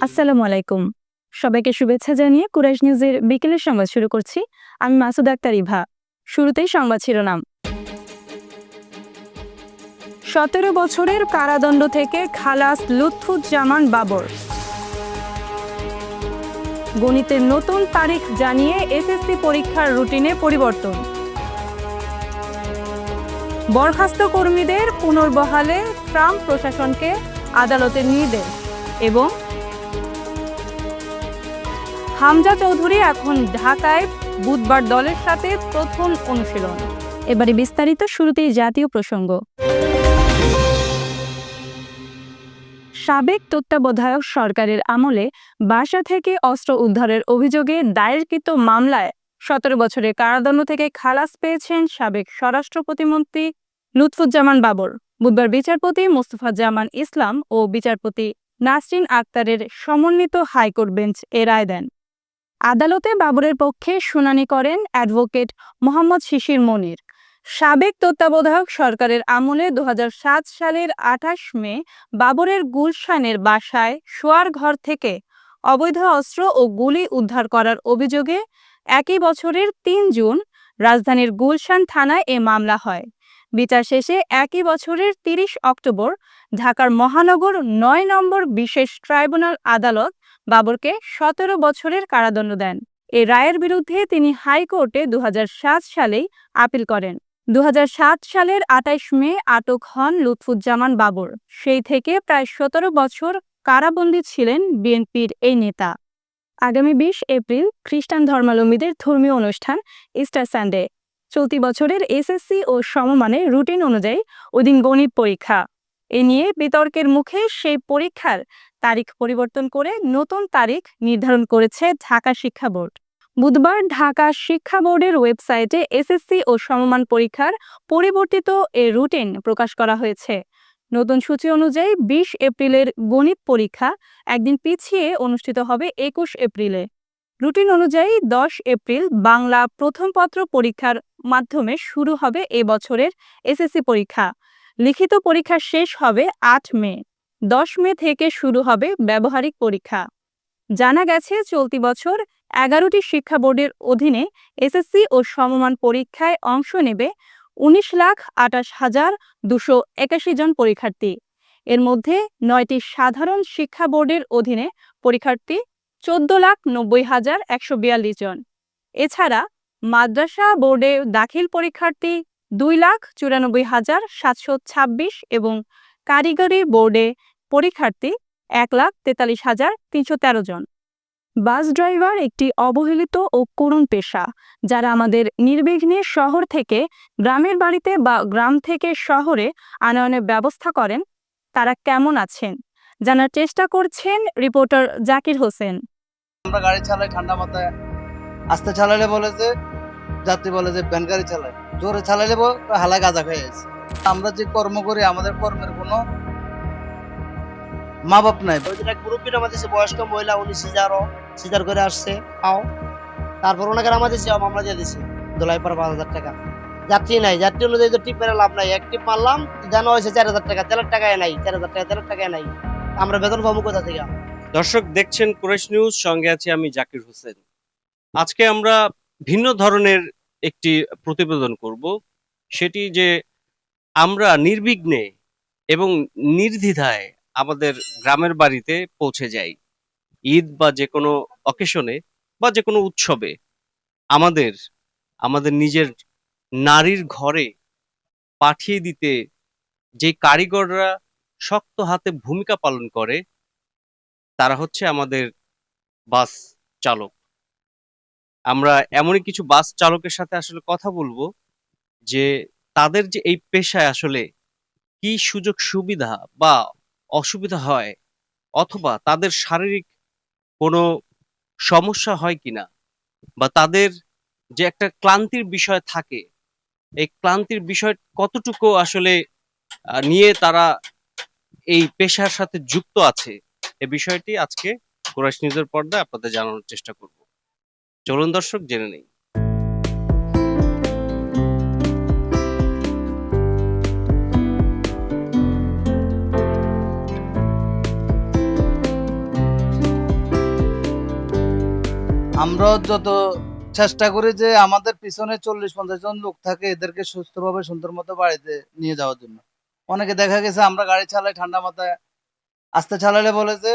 আসসালামু আলাইকুম। সবাইকে শুভেচ্ছা জানিয়ে কুরাইশ নিউজের বিকেলের সংবাদ শুরু করছি। আমি মাসুদ আক্তার ইভা। শুরুতেই সংবাদ শিরোনাম। ১৭ বছরের কারাদণ্ড থেকে খালাস লুৎফুজ্জামান বাবর। গণিতের নতুন তারিখ জানিয়ে এসএসসি পরীক্ষার রুটিনে পরিবর্তন। বরখাস্ত কর্মীদের পুনর্বহালে ট্রাম্প প্রশাসনকে আদালতের নির্দেশ। এবং হামজা চৌধুরী এখন ঢাকায় বুধবার দলের সাথে প্রথম অনুশীলন। এবারে বিস্তারিত। শুরুতেই জাতীয় প্রসঙ্গ। সাবেক তত্ত্বাবধায়ক সরকারের আমলে বাসা থেকে অস্ত্র উদ্ধারের অভিযোগে দায়েরকৃত মামলায় ১৭ বছরের কারাদণ্ড থেকে খালাস পেয়েছেন সাবেক স্বরাষ্ট্র প্রতিমন্ত্রী লুৎফুজ্জামান বাবর। বুধবার বিচারপতি মোস্তফাজ্জামান ইসলাম ও বিচারপতি নাসরিন আক্তারের সমন্বিত হাইকোর্ট বেঞ্চ এ রায় দেন। আদালতে বাবরের পক্ষে শুনানি করেন অ্যাডভোকেট মোহাম্মদ শিশির মনির। সাবেক তত্ত্বাবধায়ক সরকারের আমলে ২০০৭ সালের ২৮ মে বাবরের গুলশানের বাসায় শোয়ার ঘর থেকে অবৈধ অস্ত্র ও গুলি উদ্ধার করার অভিযোগে একই বছরের ৩ জুন রাজধানীর গুলশান থানায় এ মামলা হয়। বিচার শেষে একই বছরের ৩০ অক্টোবর ঢাকার মহানগর ৯ নম্বর বিশেষ ট্রাইব্যুনাল আদালত বাবরকে ১৭ বছরের কারাদণ্ড দেন। এই রায়ের বিরুদ্ধে তিনি হাইকোর্টে ২০০৭ সালেই আপিল করেন। ২০০৭ সালের ২৮ মে আটক হন লুৎফুজ্জামান বাবর। সেই থেকে প্রায় ১৭ বছর কারাবন্দী ছিলেন বিএনপির এই নেতা। আগামী ২০ এপ্রিল খ্রিস্টান ধর্মাবলম্বীদের ধর্মীয় অনুষ্ঠান ইস্টার সানডে। চলতি বছরের এসএসসি ও সমমানের রুটিন অনুযায়ী ওইদিন গণিত পরীক্ষা। এ নিয়ে বিতর্কের মুখে সেই পরীক্ষার তারিখ পরিবর্তন করে নতুন তারিখ নির্ধারণ করেছে ঢাকা শিক্ষা বোর্ড। বুধবার ঢাকা শিক্ষা বোর্ডের ওয়েবসাইটে এসএসসি ও সমমান পরীক্ষার পরিবর্তিত এ রুটিন প্রকাশ করা হয়েছে। নতুন সূচি অনুযায়ী ২০ এপ্রিলের গণিত পরীক্ষা একদিন পিছিয়ে অনুষ্ঠিত হবে ২১ এপ্রিলে। রুটিন অনুযায়ী ১০ এপ্রিল বাংলা প্রথম পত্র পরীক্ষার মাধ্যমে শুরু হবে এ বছরের এসএসসি পরীক্ষা। লিখিত পরীক্ষা শেষ হবে ৮ মে। ১০ মে থেকে শুরু হবে ব্যবহারিক পরীক্ষা। জানা গেছে চলতি বছর ১১টি শিক্ষা বোর্ডের অধীনে এসএসসি ও সমমান পরীক্ষায় অংশ নেবে ১৯,২৮,২৮১ জন পরীক্ষার্থী। এর মধ্যে ৯টি সাধারণ শিক্ষা বোর্ডের অধীনে পরীক্ষার্থী ১৪,৯০,১৪২ জন। এছাড়া মাদ্রাসা বোর্ডে দাখিল পরীক্ষার্থী ২,৯৪,৭২৬ এবং কারিগরি বোর্ডে পরীক্ষার্থী ১,৪৩,৩১৩ জন। বাস ড্রাইভার একটি অবহেলিত ও করুণ পেশা, যারা আমাদের নির্বিঘ্নে শহর থেকে গ্রামের বাড়িতে বা গ্রাম থেকে শহরে আনয়নের ব্যবস্থা করেন। তারা কেমন আছেন জানার চেষ্টা করছেন রিপোর্টার জাকির হোসেন। আমরা গাড়ি চালাই ঠান্ডা মাথায়, আস্তে চালাইলে বলে যে যাত্রী বলে যে ভ্যান গাড়ি চালায়, জোরে চালাইলে হালা গাঁজা খেয়ে গেছে। আমরা যে কর্ম করি আমাদের কর্মের কোনো মা বাপ নাই। ওই দিন এক মুরব্বীর আমাদের বয়স্ক মহিলা, উনি সিজার করে আসছে পাও, তারপর ওনাকে আমাদের মামলা দিয়ে দিছে দোলাইপাড়া ৫,০০০ টাকা। যাত্রী নাই, যাত্রী অনুযায়ী তো টিপ মেরে লাভ নাই। এক টিপ মারলাম জানা হয়েছে ৪,০০০ টাকা, তেলের টাকায় নাই, ৪,০০০ টাকা তেলের টাকায় নাই। আমরা বেতন পাবো কোথা থেকে? দর্শক দেখছেন কুরাইশ নিউজ, সঙ্গে আছি আমি জাকির হোসেন। আজকে আমরা ভিন্ন ধরনের একটি প্রতিবেদন করব। সেটি যে আমরা নির্বিঘ্নে এবং নির্দ্বিধায় আমাদের গ্রামের বাড়িতে পৌঁছে যাই। ঈদ বা যে কোনো অকেশনে বা যে কোনো উৎসবে আমাদের নিজের নারীর ঘরে পাঠিয়ে দিতে যে কারিগররা শক্ত হাতে ভূমিকা পালন করে, তারা হচ্ছে আমাদের বাস চালক। আমরা এমনই কিছু বাস চালকের সাথে আসলে কথা বলবো যে তাদের যে এই পেশায় আসলে কি সুযোগ সুবিধা বা অসুবিধা হয়, অথবা তাদের শারীরিক কোনো সমস্যা হয় কিনা, বা তাদের যে একটা ক্লান্তির বিষয় থাকে, এই ক্লান্তির বিষয় কতটুকু আসলে নিয়ে তারা এই পেশার সাথে যুক্ত আছে, এই বিষয়টি আজকে কুরাইশ নিউজের পর্দায় আপনাদের জানানোর চেষ্টা করব। চলুন দর্শক জেনে নেই। আমরা যত চেষ্টা করি যে আমাদের পিছনে 40-50 জন লোক থাকে, এদেরকে সুস্থভাবে সুন্দর মতো বাড়িতে নিয়ে যাওয়ার জন্য। অনেকে দেখা গেছে আমরা গাড়ি চালাই ঠান্ডা মাথায়, আস্তে চালাইলে বলে যে,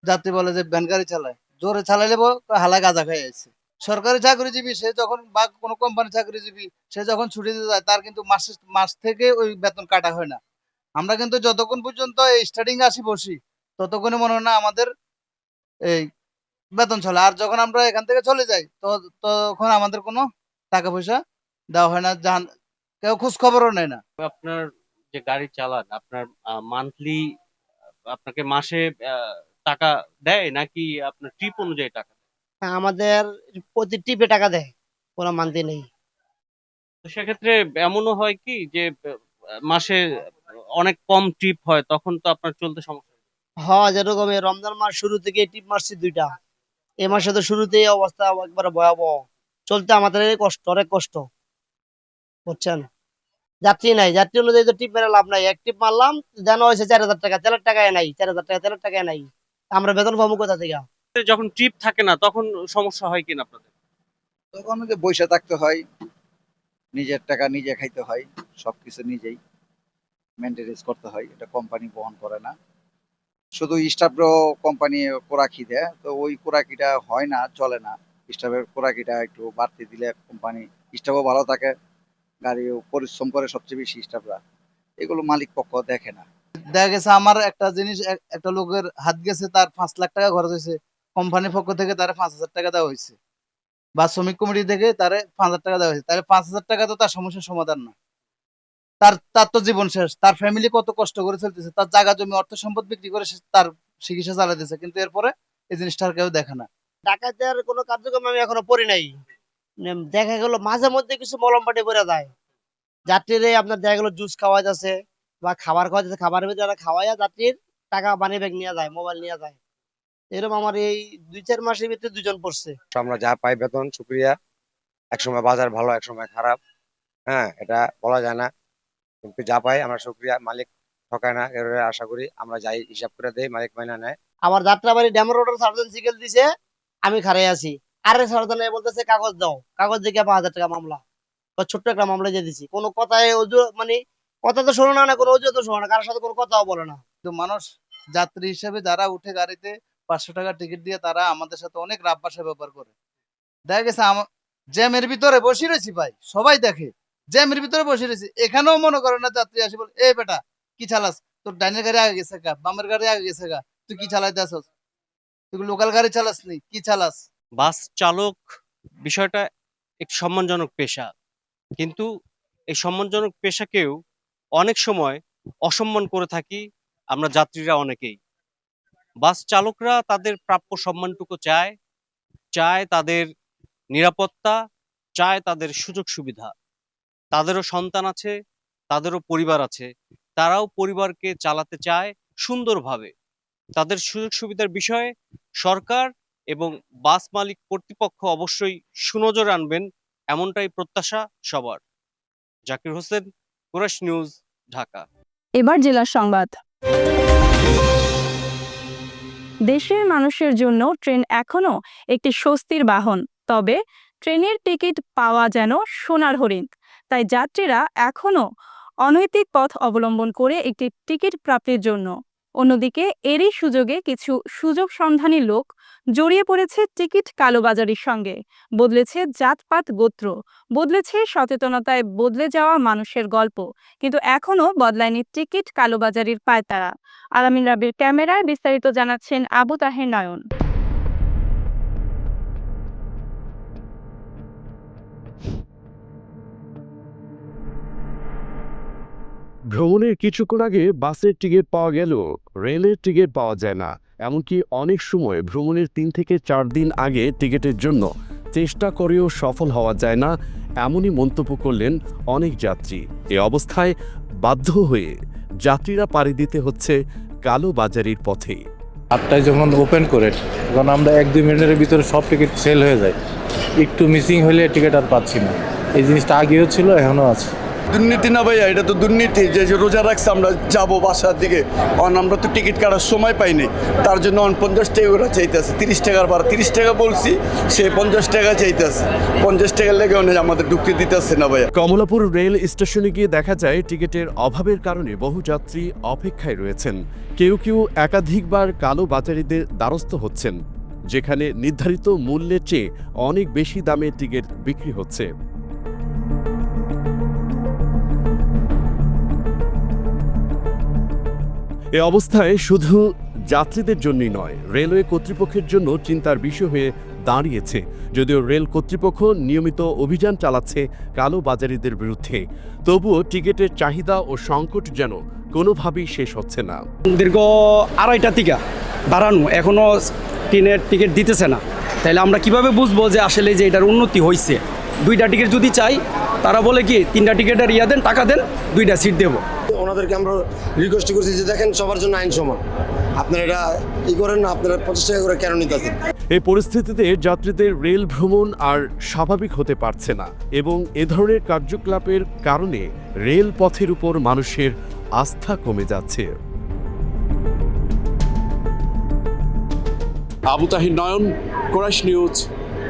যাত্রী বলে যে ভ্যান গাড়ি চালায়, জোরে চালাইলে হালায় গাঁজা খেয়ে আছে। সরকারি চাকরিজীবী সে যখন বা কোনো কোম্পানি চাকরিজীবী সে যখন ছুটিতে যায় তার কিন্তু মাস থেকে ওই বেতন কাটা হয় না। আমরা কিন্তু যতক্ষণ পর্যন্ত এই স্টার্টিং আসি বসি ততক্ষণে মনে হয় না আমাদের এই বেতন চলে। আর যখন আমরা এখান থেকে চলে যাই তখন আমাদের কোনো টাকা পয়সা দেওয়া হয় না, কেউ খোঁজ খবরও নেয় না। আপনার যে গাড়ি চালান আপনার মান্থলি আপনাকে মাসে টাকা দেয় নাকি আপনার ট্রিপ অনুযায়ী টাকা দেয়? আমাদের প্রতি টিপে টাকা দেয়, কোনো মানতে নেই। তো সেক্ষেত্রে এমনও হয় কি যে মাসে অনেক কম ট্রিপ হয়, তখন তো আপনার চলতে সমস্যা হয়। হ্যাঁ, যেরকম এই রমজান মাস শুরু থেকে টিপ মারছি 2টা। এই মাসে তো শুরুতেই অবস্থা একবারে ভয়াবহ, চলতে আমাদের কষ্ট, অনেক কষ্ট, বুঝছেন। যাত্রী নাই, যাত্রী অনুযায়ী তো টিপ মেরে লাভ নাই। এক টিপ মারলাম জানা হয়েছে 4000 টাকা, তেলের টাকায় নাই, 4000 টাকা তেলের টাকায় নাই। আমরা বেতন পাবো কোথা থেকে? যখন ট্রিপ থাকে না তখন সমস্যা হয় কিনা আপনাদের? তখন ওই যে বইসা থাকতে হয়, নিজের টাকা নিজে খাইতে হয়, সবকিছু নিজেই মেনটেনেন্স করতে হয়, এটা কোম্পানি বহন করে না। শুধু স্টাফরাও কোম্পানি কোরাকি দেয়, তো ওই কোরাকিটা হয় না, চলে না। স্টাফের কোরাকিটা একটু বাড়তি দিলে কোম্পানি স্টাফও ভালো থাকে, গাড়িও পরিশ্রম করে সবচেয়ে বেশি স্টাফরা, এগুলো মালিক পক্ষ দেখে না। দেখা গেছে আমার একটা জিনিস একটা লোকের হাত গেছে, তার 5 লাখ টাকা খরচ হয়েছে, কোম্পানির পক্ষ থেকে তারে 5000 টাকা দেওয়া হয়েছে বা শ্রমিক কমিটি থেকে তারে 5000 টাকা দেওয়া হয়েছে। তাহলে 5000 টাকা তো তার সমস্যার সমাধান না। তার তার তো জীবন শেষ, তার ফ্যামিলি কত কষ্ট করে চলতেছে, তার জায়গা জমি অর্থ সম্পদ বিক্রি করে সে তার চিকিৎসা চালাতেছে, কিন্তু এরপরে এই জিনিসটা আর কেউ দেখে না। ডাকাতের কোনো কার্যক্রম আমি এখনো পড়ি নাই। দেখা গেল মাঝে মধ্যে কিছু মলম পাটি করে দেয় যাত্রীরে, আপনার দেখা গেল জুস খাওয়া যাচ্ছে বা খাবার খাওয়া যাচ্ছে, খাবারের ভিতরে খাওয়াইয়া যাত্রীর টাকা মানি ব্যাগ নিয়ে যায়, মোবাইল নিয়ে যায়। এরকম আমার এই 2-4 মাসের ভিতরে 2জন পড়ছে। আমরা যা পাই বেতন শুক্রিয়া। একসময় বাজার ভালো, একসময় খারাপ, হ্যাঁ এটা বলা যায় না, কিন্তু যা পাই আমরা শুক্রিয়া, মালিক ঠকায় না, এর আশা করি আমরা যাই হিসাব করে দেই, মালিক মাইনা নেয়। আমার যাত্রাবাড়ি ড্যাম রোডের সার্জন সিকেল দিছে, আমি খারাই আছি, আরে সার্জন বলতেছে কাগজ দাও, কাগজ দেখে 5000 টাকা মামলা। ছোট্ট একটা মামলা দিয়ে দিছি, কোনো কথায় মানে কথা তো শোনো না, কোনো অজুহাত শোনো না, কারোর সাথে কোনো কথাও বলে না। কিন্তু মানুষ যাত্রী হিসেবে যারা উঠে গাড়িতে 500 টাকা টিকিট দিয়ে তারা আমাদের সাথে অনেক রাব ভাষা ব্যবহার করে। দেখা গেছে জ্যামের ভিতরে বসে রয়েছি ভাই, সবাই দেখে জ্যামের ভিতরে বসে রয়েছি, এখানেও মনে করে না যাত্রী আসে বলে, এ বেটা কি চালাস, তোর ডাইনের গাড়ি আগে গেছে গা, বামের গাড়ি আগে গেছে গা, তুই কি চালাইতে আসস, তুই লোকাল গাড়ি চালাস নি, কি চালাস। বাস চালক বিষয়টা একটি সম্মানজনক পেশা, কিন্তু এই সম্মানজনক পেশাকেও অনেক সময় অসম্মান করে থাকি আমরা যাত্রীরা অনেকেই। বাস চালকরা তাদের প্রাপ্য সম্মানটুকু চায় তাদের নিরাপত্তা, চায় তাদের সুযোগ সুবিধা। তাদেরও সন্তান আছে, তাদেরও পরিবার আছে, তারাও পরিবারকে চালাতে চায় সুন্দরভাবে। তাদের সুযোগ সুবিধার বিষয়ে সরকার এবং বাস মালিক কর্তৃপক্ষ অবশ্যই সুনজর আনবেন, এমনটাই প্রত্যাশা সবার। Zakir Hossain, Kurash news, Dhaka. এবার জেলার সংবাদ। দেশের মানুষের জন্য ট্রেন এখনো একটি স্বস্তির বাহন, তবে ট্রেনের টিকিট পাওয়া যেন সোনার হরিণ। তাই যাত্রীরা এখনো অনৈতিক পথ অবলম্বন করে একটি টিকিট প্রাপ্তির জন্য। অন্যদিকে এরই সুযোগে কিছু সুযোগ সন্ধানী লোক জড়িয়ে পড়েছে টিকিট কালোবাজারির সঙ্গে। বদলেছে জাতপাত গোত্র, বদলেছে সচেতনতায় বদলে যাওয়া মানুষের গল্প, কিন্তু এখনো বদলায়নি টিকিট কালোবাজারির পায়তারা। আলামিন রাবির ক্যামেরায় বিস্তারিত জানাচ্ছেন আবু তাহের নয়ন। ভ্রমণের কিছুক্ষণ আগে বাসের টিকিট পাওয়া গেল, রেলের টিকিট পাওয়া যায় না। এমনকি অনেক সময় ভ্রমণের 3 থেকে 4 দিন আগে টিকিটের জন্য চেষ্টা করেও সফল হওয়া যায় না, এমনই মন্তব্য করলেন অনেক যাত্রী। এ অবস্থায় বাধ্য হয়ে যাত্রীরা পাড়ি দিতে হচ্ছে কালোবাজারির পথে। 8টায় যখন ওপেন করে তখন আমরা 1-2 মিনিটের ভিতরে সব টিকিট সেল হয়ে যায়, একটু মিসিং হলে টিকিট আর পাচ্ছি না। এই জিনিসটা আগেও ছিল, এখনও আছে। দুর্নীতি না ভাইয়া, এটা তো দুর্নীতি। যে যে রোজা রাখছে আমরা যাবো বাসার দিকে, অন আমরা তো টিকিট কাটার সময় পাইনি, তার জন্য 50 টাকা ওরা চাইতেছে, 30 টাকার ভাড়া, 30 টাকা বলছি, সে 50 টাকা চাইতেছে, 50 টাকা লেগে আমাদের ঢুকতে দিতেছে না ভাইয়া। কমলাপুর রেল স্টেশনে গিয়ে দেখা যায় টিকিটের অভাবের কারণে বহু যাত্রী অপেক্ষায় রয়েছেন। কেউ কেউ একাধিকবার কালো বাজারিদের দ্বারস্থ হচ্ছেন, যেখানে নির্ধারিত মূল্যের চেয়ে অনেক বেশি দামে টিকিট বিক্রি হচ্ছে। এ অবস্থায় শুধু যাত্রীদের জন্যই নয়, রেলওয়ে কর্তৃপক্ষের জন্য চিন্তার বিষয় হয়ে দাঁড়িয়েছে। যদিও রেল কর্তৃপক্ষ নিয়মিত অভিযান চালাচ্ছে কালো বাজারিদের বিরুদ্ধে, তবুও টিকিটের চাহিদা ও সংকট যেন কোনোভাবেই শেষ হচ্ছে না। দীর্ঘ 2.5টা থেকে বাড়ানো, এখনও ট্রেনের টিকিট দিতেছে না। তাহলে আমরা কিভাবে বুঝবো যে আসলে যে এটার উন্নতি হয়েছে? 2টা টিকিট যদি চাই, তারা বলে কি 3টা টিকিটের দেন, টাকা দেন, 2টা সিট দেবো। ওনাদেরকে আমরা রিকোয়েস্ট করছি যে দেখেন সবার জন্য আইন সমান, আপনারা এটা করেন না, আপনারা 50 টাকা করে কেন নিতেছেন? এই পরিস্থিতিতে যাত্রীদের রেল ভ্রমণ আর স্বাভাবিক হতে পারছে না এবং এ ধরনের কার্যকলাপের কারণে রেল পথের উপর মানুষের আস্থা কমে যাচ্ছে। আবু তাহির নয়ন, কোরাইশ নিউজ,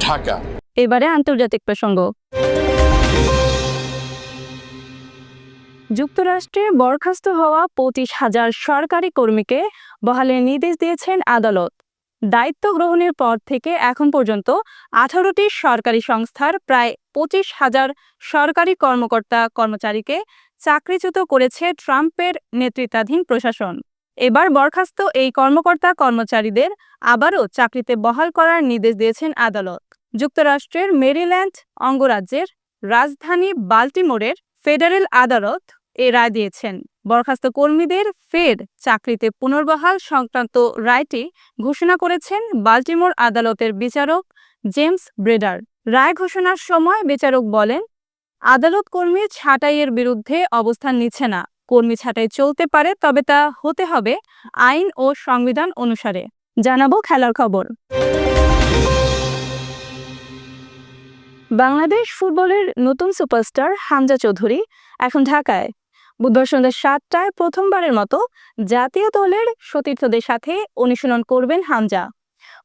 ঢাকা। এবারে আন্তর্জাতিক প্রসঙ্গ। যুক্তরাষ্ট্রে বরখাস্ত হওয়া 25,000 সরকারি কর্মীকে বহালের নির্দেশ দিয়েছেন আদালত। দায়িত্ব গ্রহণের পর থেকে এখন পর্যন্ত 18টি সরকারি সংস্থার প্রায় 25,000 সরকারি কর্মকর্তা কর্মচারীকে চাকরিচ্যুত করেছে ট্রাম্পের নেতৃত্বাধীন প্রশাসন। এবার বরখাস্ত এই কর্মকর্তা কর্মচারীদের আবারও চাকরিতে বহাল করার নির্দেশ দিয়েছেন আদালত। যুক্তরাষ্ট্রের মেরিল্যান্ড অঙ্গরাজ্যের রাজধানী বাল্টিমোরের ফেডারেল আদালত এ রায় দিয়েছেন। বরখাস্ত কর্মীদের ফের চাকরিতে পুনর্বহাল সংক্রান্ত রায়টি ঘোষণা করেছেন বাল্টিমোর আদালতের বিচারক জেমস ব্রেডার। রায় ঘোষণার সময় বিচারক বলেন, আদালত কর্মী ছাঁটাইয়ের বিরুদ্ধে অবস্থান নিচ্ছে না। কর্মী ছাঁটাই চলতে পারে, তবে তা হতে হবে আইন ও সংবিধান অনুসারে। জানাবো খেলার খবর। বাংলাদেশ ফুটবলের নতুন সুপারস্টার হামজা চৌধুরী এখন ঢাকায়। বুধবার সন্ধ্যা 7টায় প্রথমবারের মতো জাতীয় দলের সতীর্থদের সাথে অনুশীলন করবেন হামজা।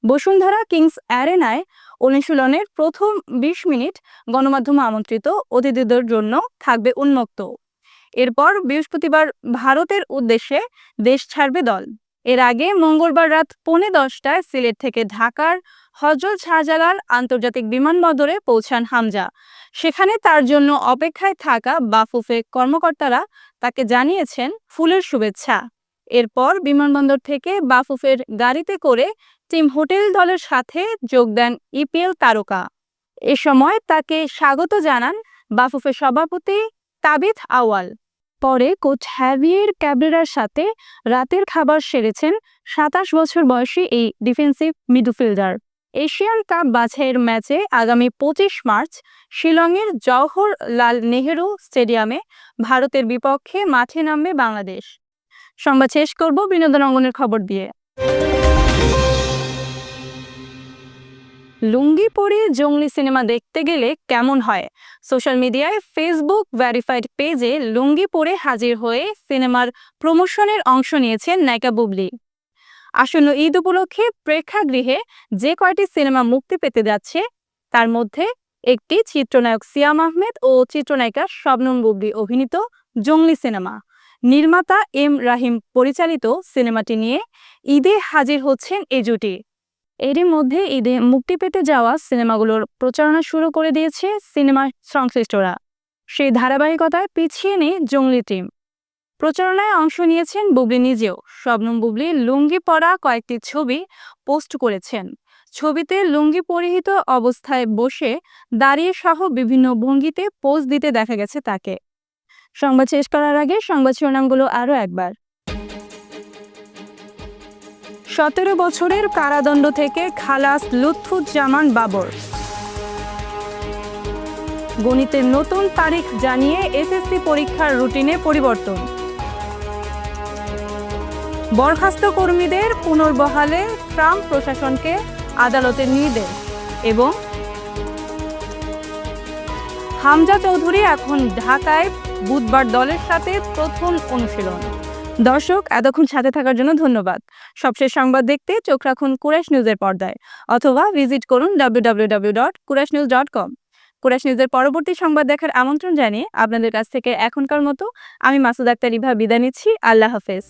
বসুন্ধরা কিংস অ্যারেনায় অনুশীলনের প্রথম 20 মিনিট গণমাধ্যম আমন্ত্রিত অতিথিদের জন্য থাকবে উন্মুক্ত। এরপর বৃহস্পতিবার ভারতের উদ্দেশ্যে দেশ ছাড়বে দল। এর আগে মঙ্গলবার রাত 10:45টায় সিলেট থেকে ঢাকার হযরত শাহজালাল আন্তর্জাতিক বিমানবন্দরে পৌঁছান হামজা। সেখানে তার জন্য অপেক্ষায় থাকা বাফুফে কর্মকর্তারা তাকে জানিয়েছেন ফুলের শুভেচ্ছা। এরপর বিমানবন্দর থেকে বাফুফের গাড়িতে করে টিম হোটেল দলের সাথে যোগ দেন ইপিএল তারকা। এ সময় তাকে স্বাগত জানান বাফুফের সভাপতি তাবিথ আউয়াল। পরে কোচ হ্যাভিয়ের ক্যাব্রেরার সাথে রাতের খাবার সেরেছেন 27 বছর বয়সী এই ডিফেন্সিভ মিডফিল্ডার। এশিয়ান কাপ বাছাইয়ের ম্যাচে আগামী 25 মার্চ শিলংয়ের জওহরলাল নেহেরু স্টেডিয়ামে ভারতের বিপক্ষে মাঠে নামবে বাংলাদেশ। সংবাদ শেষ করব বিনোদন অঙ্গনের খবর দিয়ে। লুঙ্গি পরে জঙ্গলি সিনেমা দেখতে গেলে কেমন হয়? সোশ্যাল মিডিয়ায় ফেসবুক ভেরিফাইড পেজে লুঙ্গি পরে হাজির হয়ে সিনেমার প্রমোশনের অংশ নিয়েছেন নায়িকা বুবলি। আসন্ন ঈদ উপলক্ষে প্রেক্ষাগৃহে যে কয়টি সিনেমা মুক্তি পেতে যাচ্ছে তার মধ্যে একটি চিত্রনায়ক সিয়াম আহমেদ ও চিত্রনায়িকা শবনম বুবলি অভিনীত জঙ্গলি সিনেমা। নির্মাতা এম রাহিম পরিচালিত সিনেমাটি নিয়ে ঈদে হাজির হচ্ছেন এই জুটি। এরই মধ্যে ঈদে মুক্তি পেতে যাওয়া সিনেমাগুলোর প্রচারণা শুরু করে দিয়েছে সিনেমা সংশ্লিষ্টরা। সেই ধারাবাহিকতায় পিছিয়ে নেই জঙ্গলি টিম। প্রচারণায় অংশ নিয়েছেন বুবলি নিজেও। শবনম বুবলি লুঙ্গি পরা কয়েকটি ছবি পোস্ট করেছেন। ছবিতে লুঙ্গি পরিহিত অবস্থায় বসে দাঁড়িয়ে সহ বিভিন্ন ভঙ্গিতে পোজ দিতে দেখা গেছে তাকে। সংবাদ শেষ করার আগে সংবাদ শিরোনামগুলো আরও একবার। 17 বছরের কারাদণ্ড থেকে খালাস লুৎফুজ্জামান বাবর। গণিতের নতুন তারিখ জানিয়ে এসএসসি পরীক্ষার রুটিনে পরিবর্তন। বরখাস্ত কর্মীদের পুনর্বহালে ট্রাম্প প্রশাসনকে আদালতের নির্দেশ। এবং হামজা চৌধুরী এখন ঢাকায় বুধবার দলের সাথে প্রথম অনুশীলন। দর্শক, এতক্ষণ সাথে থাকার জন্য ধন্যবাদ। সবশেষ সংবাদ দেখতে চোখ রাখুন কুরাইশ নিউজের পর্দায় অথবা ভিজিট করুন www.kurashnews.com। কুরাইশ নিউজের পরবর্তী সংবাদ দেখার আমন্ত্রণ জানিয়ে আপনাদের কাছ থেকে এখনকার মতো আমি মাসুদ আক্তার ইভা বিদায় নিচ্ছি। আল্লাহ হাফেজ।